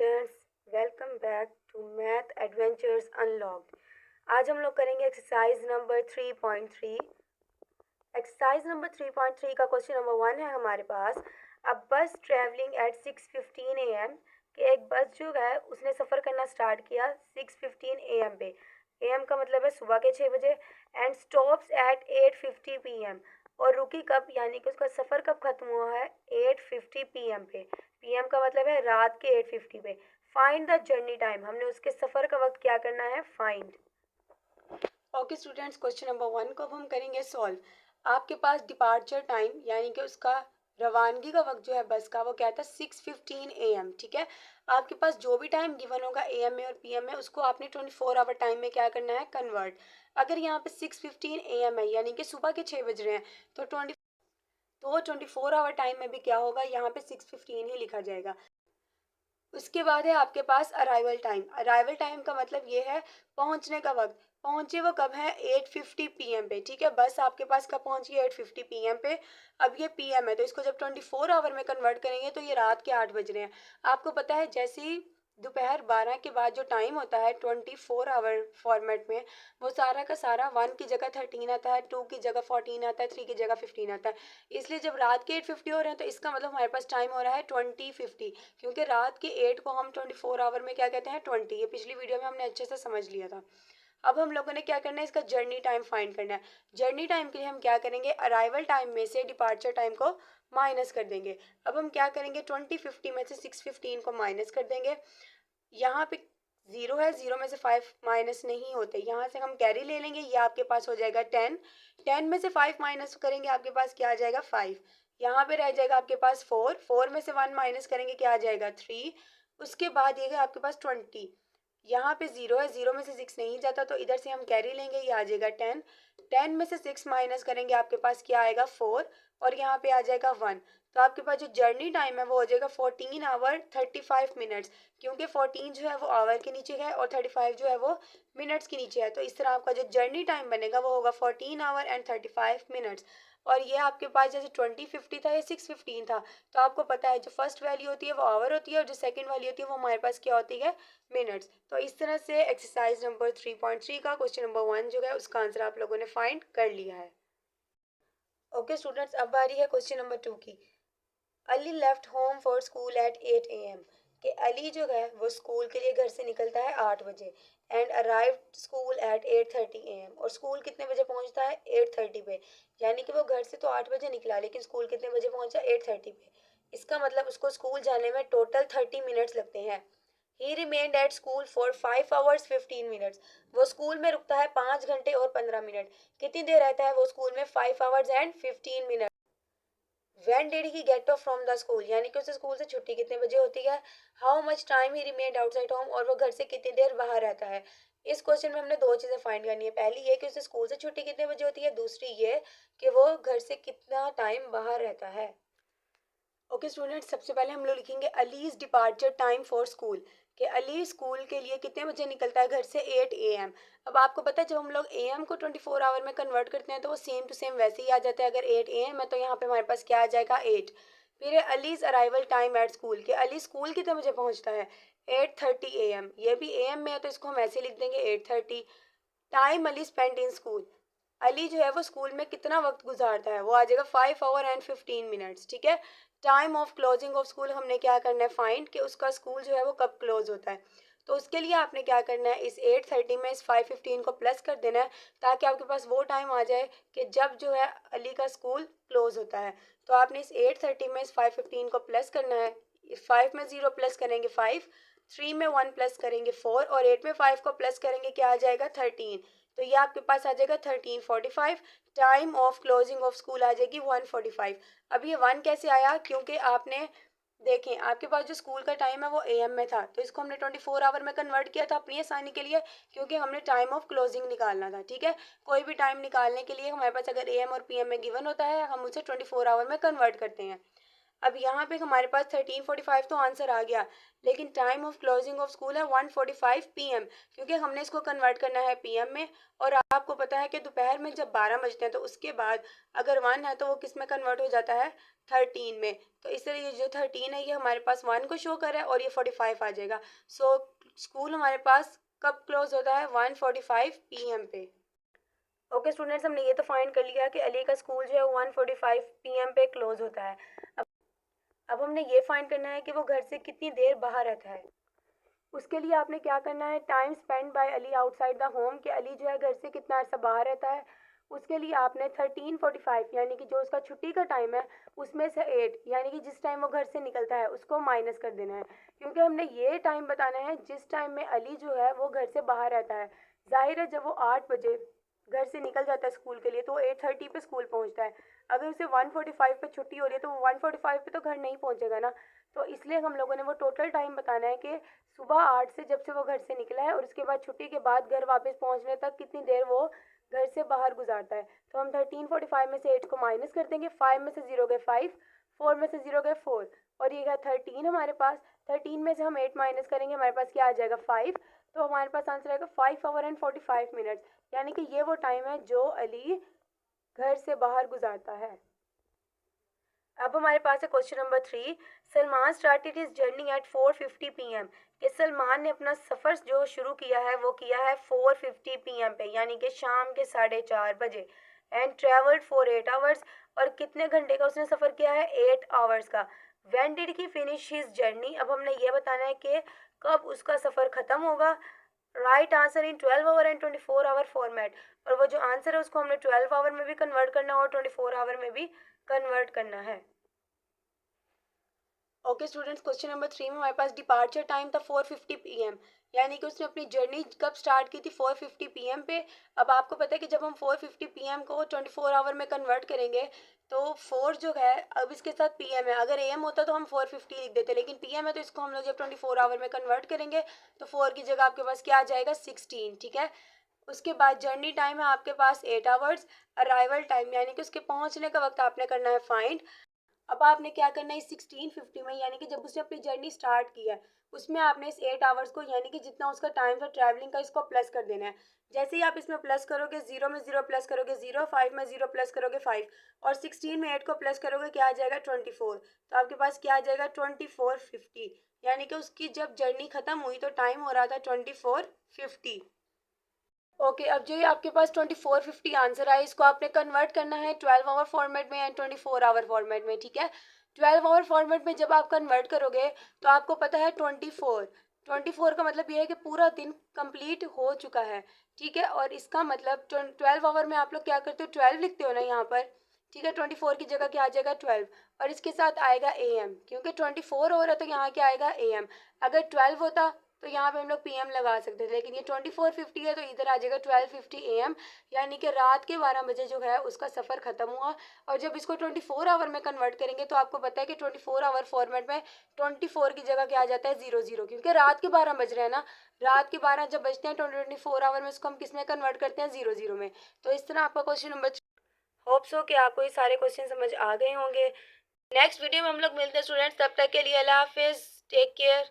Students, welcome back to math adventures unlocked. आज हम लोग करेंगे एक्सरसाइज नंबर 3.3। एक्सरसाइज नंबर 3.3 का क्वेश्चन नंबर 1 है हमारे पास। अब बस ट्रैवलिंग एट 6:15 AM कि एक बस जो है उसने सफ़र करना स्टार्ट किया 6:15 AM पे। AM का मतलब है सुबह के 6 बजे। एंड स्टॉप्स एट 8:50 PM और रुकी कब, यानी कि उसका सफ़र कब ख़त्म हुआ है 8:50 PM पे। PM का मतलब है रात के 8:50 पे। फाइंड द जर्नी टाइम, हमने उसके सफ़र का वक्त क्या करना है, find. Okay students, question number 1 को अब हम करेंगे सॉल्व। आपके पास डिपार्चर टाइम यानी कि उसका रवानगी का वक्त जो है बस का, वो क्या था 6:15 AM। ठीक है, आपके पास जो भी टाइम गिवन होगा AM में और PM में, उसको आपने 24 आवर टाइम में क्या करना है, कन्वर्ट। अगर यहाँ पे 6:15 AM है यानी कि सुबह के 6 बज रहे हैं, तो 24 आवर टाइम में भी क्या होगा, यहाँ पे 6:15 ही लिखा जाएगा। उसके बाद है आपके पास अराइवल टाइम। अराइवल टाइम का मतलब ये है पहुंचने का वक्त। पहुंचे वो कब है 8:50 PM पे। ठीक है, बस आपके पास कब पहुंची 8:50 PM पे। अब ये PM है तो इसको जब 24 आवर में कन्वर्ट करेंगे तो ये रात के 8 बज रहे हैं। आपको पता है जैसे ही दोपहर 12 के बाद जो टाइम होता है 24 आवर फॉर्मेट में, वो सारा का सारा 1 की जगह 13 आता है, 2 की जगह 14 आता है, 3 की जगह 15 आता है। इसलिए जब रात के 8:50 हो रहे हैं तो इसका मतलब हमारे पास टाइम हो रहा है 20:50, क्योंकि रात के 8 को हम 24 आवर में क्या कहते हैं 20। ये पिछली वीडियो में हमने अच्छे से समझ लिया था। अब हम लोगों ने क्या करना है, इसका जर्नी टाइम फाइंड करना है। जर्नी टाइम के लिए हम क्या करेंगे, अराइवल टाइम में से डिपार्चर टाइम को माइनस कर देंगे। अब हम क्या करेंगे 20:50 में से 6:15 को माइनस कर देंगे। यहाँ पे 0 है, 0 में से 5 माइनस नहीं होते, यहाँ से हम कैरी ले लेंगे, ये आपके पास हो जाएगा 10। 10 में से 5 माइनस करेंगे आपके पास क्या आ जाएगा 5। यहाँ पे रह जाएगा आपके पास 4। 4 में से 1 माइनस करेंगे क्या आ जाएगा 3। उसके बाद ये है आपके पास 20। यहाँ पे 0 है, 0 में से 6 नहीं जाता तो इधर से हम कैरी लेंगे, ये आ जाएगा 10। 10 में से 6 माइनस करेंगे आपके पास क्या आएगा 4 और यहाँ पे आ जाएगा 1। तो आपके पास जो जर्नी टाइम है वो हो जाएगा 14 आवर 35 मिनट्स, क्योंकि 14 जो है वो आवर के नीचे है और 35 जो है वो मिनट्स के नीचे है। तो इस तरह आपका जो जर्नी टाइम बनेगा वो होगा 14 आवर एंड 35 मिनट्स। और ये आपके पास जैसे 20:50 था या 6:15 था, तो आपको पता है जो फर्स्ट वैल्यू होती है वो आवर होती है और जो सेकंड वैल्यू होती है वो हमारे पास क्या होती है, मिनट्स। तो इस तरह से एक्सरसाइज नंबर 3.3 का क्वेश्चन नंबर 1 जो है उसका आंसर आप लोगों ने फाइंड कर लिया है। ओके स्टूडेंट्स, अब आ रही है क्वेश्चन नंबर 2 की। Ali left home for school eight 8 AM कि अली जो है वो स्कूल के लिए घर से निकलता है 8 बजे and arrived school eight 8:30 AM और स्कूल कितने बजे पहुंचता है 8:30 पे। यानी कि वो घर से तो 8 बजे निकला लेकिन स्कूल कितने बजे पहुंचा 8:30 पे। इसका मतलब उसको स्कूल जाने में टोटल 30 मिनट्स लगते हैं। ही remained at school for 5 hours 15 minutes। वो स्कूल में रुकता है 5 घंटे और 15 मिनट। कितनी देर रहता है वो स्कूल में 5 hours and 15 minutes। When did he get off from the school, यानी कि उसे स्कूल से छुट्टी कितने बजे होती है। How much time he remained outside home और वो घर से कितनी देर बाहर रहता है। इस क्वेश्चन में हमने दो चीज़ें फाइंड करनी है। पहली ये कि उसे स्कूल से छुट्टी कितने बजे होती है, दूसरी ये कि वो घर से कितना टाइम बाहर रहता है। ओके स्टूडेंट, सबसे पहले हम लोग लिखेंगे allies departure time for school कि अली स्कूल के लिए कितने बजे निकलता है घर से 8 AM। अब आपको पता है जब हम लोग AM को 24 आवर में कन्वर्ट करते हैं तो वो सेम टू सेम वैसे ही आ जाता है। अगर 8 AM है तो यहाँ पे हमारे पास क्या आ जाएगा 8। फिर है allies arrival time at school कि अली स्कूल कितने बजे पहुँचता है 8:30 AM। ये भी AM में है तो इसको हम ऐसे लिख देंगे 8:30। Time Ali spend in school, Ali जो है वो स्कूल में कितना वक्त गुजारता है, वो आ जाएगा 5 hour and 15 minutes। ठीक है, time of closing of school हमने क्या करना है फाइंड कि उसका स्कूल जो है वो कब क्लोज होता है। तो उसके लिए आपने क्या करना है, इस 8:30 में इस 5:15 को प्लस कर देना है ताकि आपके पास वो टाइम आ जाए कि जब जो है अली का स्कूल क्लोज होता है। तो आपने इस 8:30 में इस 5:15 को प्लस करना है। 5 में 0 प्लस करेंगे 5, 3 में 1 प्लस करेंगे 4 और 8 में 5 को प्लस करेंगे क्या आ जाएगा 13। तो ये आपके पास आ जाएगा 13:45। Time of closing of school आ जाएगी 1:45। अब ये 1 कैसे आया, क्योंकि आपने देखें आपके पास जो स्कूल का टाइम है वो AM में था तो इसको हमने 24 आवर में कन्वर्ट किया था अपनी आसानी के लिए, क्योंकि हमने टाइम ऑफ क्लोजिंग निकालना था। ठीक है, कोई भी टाइम निकालने के लिए हमारे पास अगर AM और PM में गिवन होता है हम उसे 24 आवर में कन्वर्ट करते हैं। अब यहाँ पे हमारे पास 13:45 तो आंसर आ गया, लेकिन time of closing of school है 1:45 PM, क्योंकि हमने इसको कन्वर्ट करना है PM में। और आपको पता है कि दोपहर में जब 12 बजते हैं तो उसके बाद अगर 1 है तो वो किस में कन्वर्ट हो जाता है, 13 में। तो इसलिए जो 13 है ये हमारे पास 1 को शो कर रहा है और ये 45 आ जाएगा। सो स्कूल हमारे पास कब क्लोज होता है, 1:45 PM पे। ओके स्टूडेंट्स, हमने ये तो फाइंड कर लिया कि अली का स्कूल जो है 1:45 PM पे क्लोज होता है। अब हमने ये फाइंड करना है कि वो घर से कितनी देर बाहर रहता है। उसके लिए आपने क्या करना है, time spend by Ali outside the home, कि अली जो है घर से कितना अर्सा बाहर रहता है। उसके लिए आपने 13:45 यानी कि जो उसका छुट्टी का टाइम है उसमें से 8 यानी कि जिस टाइम वो घर से निकलता है उसको माइनस कर देना है, क्योंकि हमने ये टाइम बताना है जिस टाइम में अली जो है वो घर से बाहर रहता है। जाहिर है जब वो 8 बजे घर से निकल जाता है स्कूल के लिए तो वो 8:30 पे स्कूल पहुंचता है। अगर उसे 1:45 पे छुट्टी हो रही है तो वो 1:45 पे तो घर नहीं पहुंचेगा ना। तो इसलिए हम लोगों ने वो टोटल टाइम बताना है कि सुबह 8 से जब से वो घर से निकला है और उसके बाद छुट्टी के बाद घर वापस पहुंचने तक कितनी देर वो घर से बाहर गुजारता है। तो हम 13:45 में से 8 को माइनस कर देंगे, 5 में से 0 गए 5, 4 में से 0 गए 4 और ये गया 13 हमारे पास। 13 में से हम 8 माइनस करेंगे, हमारे पास क्या आ जाएगा 5। तो हमारे पास आंसर आएगा 5 आवर एंड 45 मिनट्स, यानी कि ये वो टाइम है जो अली घर से बाहर गुजारता है। अब हमारे पास है question number 3। Salman started his journey at 4:50 PM, कि सलमान ने अपना सफ़र जो शुरू किया है वो किया है 4:50 PM पे, यानी कि शाम के 4:30 बजे। एंड ट्रेवल्ड फॉर 8 आवर्स, और कितने घंटे का उसने सफ़र किया है, 8 आवर्स का। When did he finish his journey, अब हमने ये बताना है कि कब उसका सफ़र ख़त्म होगा। Right answer in 12 hour and 24 hour format, और वो जो आंसर है उसको हमने 12 आवर में भी कन्वर्ट करना है और 24 आवर में भी कन्वर्ट करना है। ओके स्टूडेंट्स, क्वेश्चन नंबर 3 में हमारे पास डिपार्चर टाइम था 4:50 PM, यानी कि उसने अपनी जर्नी कब स्टार्ट की थी, 4:50 PM पे। अब आपको पता है कि जब हम 4:50 PM को 24 आवर में कन्वर्ट करेंगे तो 4 जो है अब इसके साथ PM है, अगर AM होता तो हम 4:50 लिख देते, लेकिन PM है तो इसको हम लोग जब 24 आवर में कन्वर्ट करेंगे तो 4 की जगह आपके पास क्या आ जाएगा, 16, ठीक है। उसके बाद जर्नी टाइम है आपके पास 8 आवर्स। अराइवल टाइम यानी कि उसके पहुंचने का वक्त आपने करना है फाइंड। अब आपने क्या करना है, 16:50 में यानी कि जब उसने अपनी जर्नी स्टार्ट की है उसमें आपने इस 8 आवर्स को यानी कि जितना उसका टाइम था ट्रैवलिंग का इसको प्लस कर देना है। जैसे ही आप इसमें प्लस करोगे, 0 में 0 प्लस करोगे 0, 5 में 0 प्लस करोगे 5 और 16 में 8 को प्लस करोगे क्या आ जाएगा, 24। तो आपके पास क्या आ जाएगा, 24:50, यानी कि उसकी जब जर्नी खत्म हुई तो टाइम हो रहा था 24:50। ओके अब जो ये आपके पास 24:50 आंसर आया इसको आपने कन्वर्ट करना है 12 आवर फॉर्मेट में एंड 24 आवर फॉर्मेट में, ठीक है। 12 आवर फॉर्मेट में जब आप कन्वर्ट करोगे तो आपको पता है 24 का मतलब ये है कि पूरा दिन कंप्लीट हो चुका है, ठीक है। और इसका मतलब 12 आवर में आप लोग क्या करते हो, 12 लिखते हो ना यहाँ पर, ठीक है। 24 की जगह क्या आ जाएगा, 12, और इसके साथ आएगा AM, क्योंकि 24 हो रहा है तो यहाँ क्या आएगा, AM। अगर 12 होता तो यहाँ पे हम लोग PM लगा सकते थे, लेकिन ये 24:50 है तो इधर आ जाएगा 12:50 AM, यानी कि रात के 12 बजे जो है उसका सफ़र ख़त्म हुआ। और जब इसको 24 आवर में कन्वर्ट करेंगे तो आपको पता है कि 24 आवर फॉर्मेट में 24 की जगह क्या आ जाता है, 00, क्योंकि रात के 12 बज रहे हैं ना। रात के 12 जब बजते हैं 24 आवर में उसको हम किस में कन्वर्ट करते हैं, 00 में। तो इस तरह आपका क्वेश्चन नंबर। होप्स हो कि आपको ये सारे क्वेश्चन समझ आ गए होंगे। नेक्स्ट वीडियो में हम लोग मिलते हैं स्टूडेंट्स, तब तक के लिए अल्लाह हाफिज़, टेक केयर।